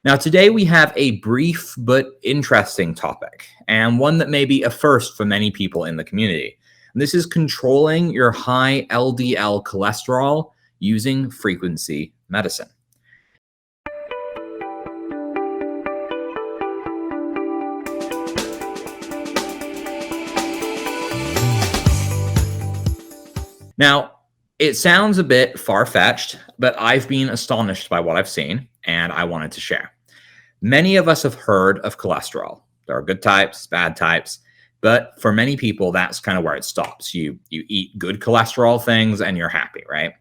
Now, today we have a brief but interesting topic, and one that may be a first for many people in the community. And this is controlling your high LDL cholesterol using frequency medicine. Now, it sounds a bit far-fetched, but I've been astonished by what I've seen, and I wanted to share. Many of us have heard of cholesterol. There are good types, bad types, but for many people, that's kind of where it stops. You eat good cholesterol things and you're happy, right?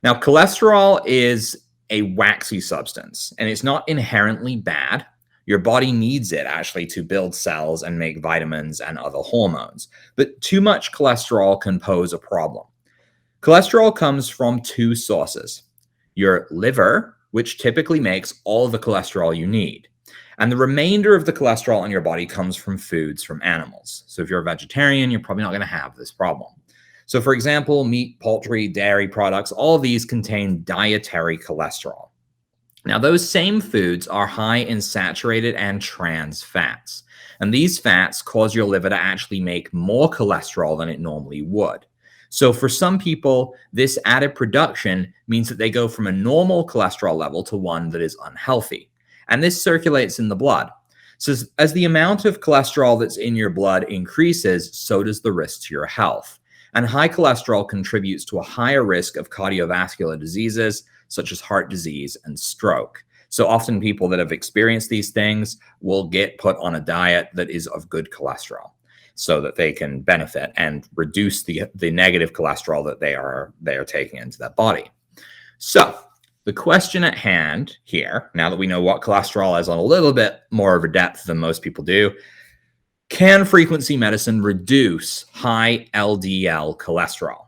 Now, cholesterol is a waxy substance, and it's not inherently bad. Your body needs it actually to build cells and make vitamins and other hormones. But too much cholesterol can pose a problem. Cholesterol comes from two sources: your liver, which typically makes all the cholesterol you need, and the remainder of the cholesterol in your body comes from foods from animals. So if you're a vegetarian, you're probably not going to have this problem. So for example, meat, poultry, dairy products, all of these contain dietary cholesterol. Now, those same foods are high in saturated and trans fats, and these fats cause your liver to actually make more cholesterol than it normally would. So for some people, this added production means that they go from a normal cholesterol level to one that is unhealthy. And this circulates in the blood. So as the amount of cholesterol that's in your blood increases, so does the risk to your health. And high cholesterol contributes to a higher risk of cardiovascular diseases, such as heart disease and stroke. So often people that have experienced these things will get put on a diet that is of good cholesterol, so that they can benefit and reduce the negative cholesterol that they are taking into their body. So the question at hand here, now that we know what cholesterol is on a little bit more of a depth than most people do, can frequency medicine reduce high LDL cholesterol?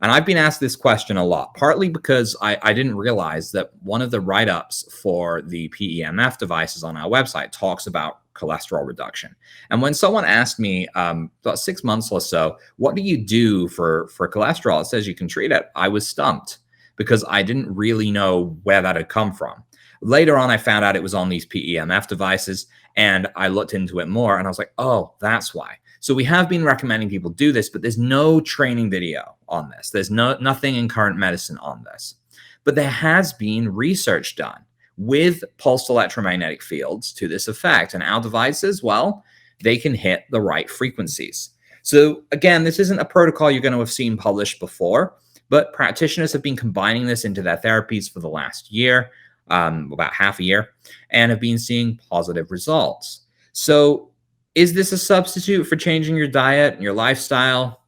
And I've been asked this question a lot, partly because I didn't realize that one of the write-ups for the PEMF devices on our website talks about cholesterol reduction. And when someone asked me about 6 months or so, what do you do for cholesterol? It says you can treat it. I was stumped because I didn't really know where that had come from. Later on, I found out it was on these PEMF devices, and I looked into it more, and I was like, oh, that's why. So we have been recommending people do this, but there's no training video on this. There's nothing in current medicine on this. But there has been research done with pulsed electromagnetic fields to this effect. And our devices, well, they can hit the right frequencies. So again, this isn't a protocol you're going to have seen published before, but practitioners have been combining this into their therapies for the last year, about half a year, and have been seeing positive results. So is this a substitute for changing your diet and your lifestyle?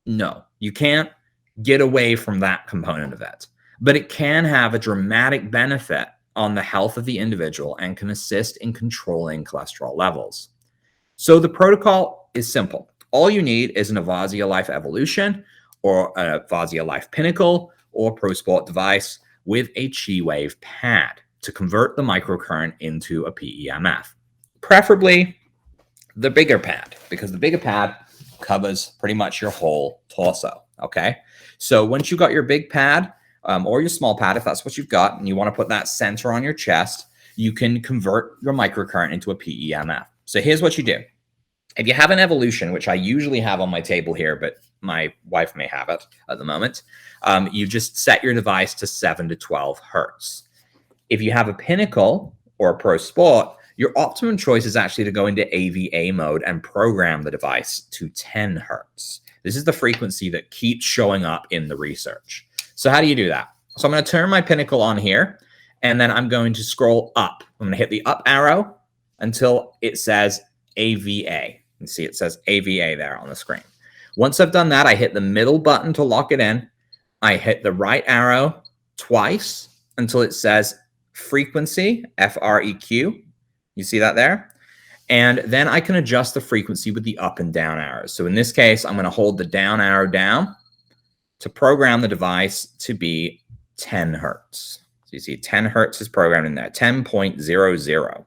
No, you can't get away from that component of it, but it can have a dramatic benefit on the health of the individual and can assist in controlling cholesterol levels. So the protocol is simple. All you need is an AVAZZIA Life Evolution or a AVAZZIA Life Pinnacle or ProSport device with a QI WAVE pad to convert the microcurrent into a PEMF. Preferably the bigger pad, because the bigger pad covers pretty much your whole torso, okay? So once you've got your big pad, or your small pad, if that's what you've got, and you want to put that center on your chest, you can convert your microcurrent into a PEMF. So here's what you do. If you have an Evolution, which I usually have on my table here, but my wife may have it at the moment, you just set your device to 7 to 12 hertz. If you have a Pinnacle or a ProSport, your optimum choice is actually to go into AVA mode and program the device to 10 hertz. This is the frequency that keeps showing up in the research. So how do you do that? So I'm going to turn my Pinnacle on here, and then I'm going to scroll up. I'm going to hit the up arrow until it says AVA. You see it says AVA there on the screen. Once I've done that, I hit the middle button to lock it in. I hit the right arrow twice until it says frequency, FREQ. You see that there? And then I can adjust the frequency with the up and down arrows. So in this case, I'm going to hold the down arrow down to program the device to be 10 hertz. So you see 10 hertz is programmed in there, 10.00.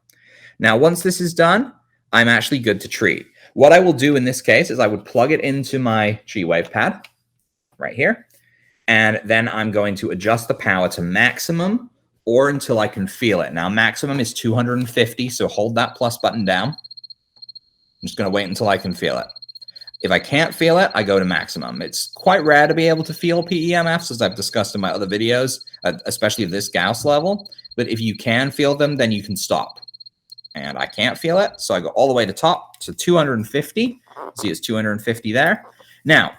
Now, once this is done, I'm actually good to treat. What I will do in this case is I would plug it into my QI WAVE pad right here. And then I'm going to adjust the power to maximum or until I can feel it. Now, maximum is 250, so hold that plus button down. I'm just going to wait until I can feel it. If I can't feel it, I go to maximum. It's quite rare to be able to feel PEMFs, as I've discussed in my other videos, especially this Gauss level. But if you can feel them, then you can stop. And I can't feel it, so I go all the way to top to 250. See, it's 250 there. Now,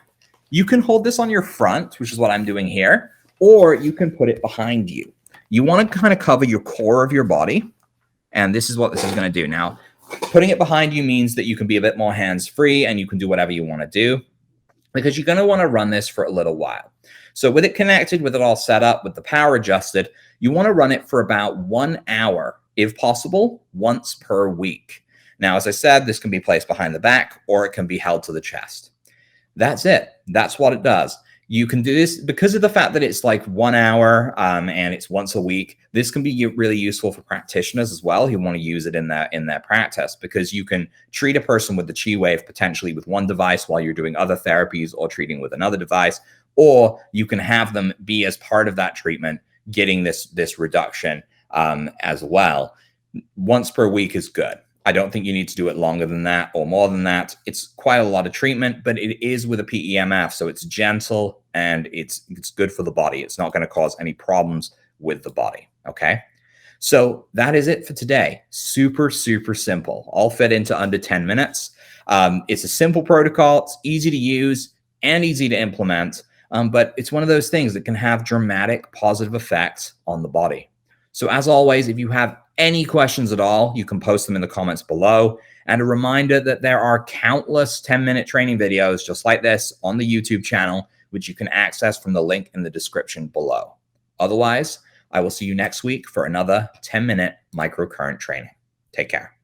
you can hold this on your front, which is what I'm doing here, or you can put it behind you. You want to kind of cover your core of your body, and this is what this is going to do. Now, putting it behind you means that you can be a bit more hands-free and you can do whatever you want to do, because you're going to want to run this for a little while. So with it connected, with it all set up, with the power adjusted, you want to run it for about 1 hour, if possible, once per week. Now, as I said, this can be placed behind the back or it can be held to the chest. That's it. That's what it does. You can do this because of the fact that it's like 1 hour and it's once a week. This can be really useful for practitioners as well who want to use it in their practice, because you can treat a person with the QI wave potentially with one device while you're doing other therapies or treating with another device, or you can have them be as part of that treatment getting this reduction as well. Once per week is good. I don't think you need to do it longer than that or more than that. It's quite a lot of treatment, but it is with a PEMF, so it's gentle and it's good for the body. It's not going to cause any problems with the body, okay? So that is it for today. Super, super simple. All fit into under 10 minutes. It's a simple protocol. It's easy to use and easy to implement, but it's one of those things that can have dramatic positive effects on the body. So as always, if you have any questions at all, you can post them in the comments below. And a reminder that there are countless 10-minute training videos just like this on the YouTube channel, which you can access from the link in the description below. Otherwise, I will see you next week for another 10-minute microcurrent training. Take care.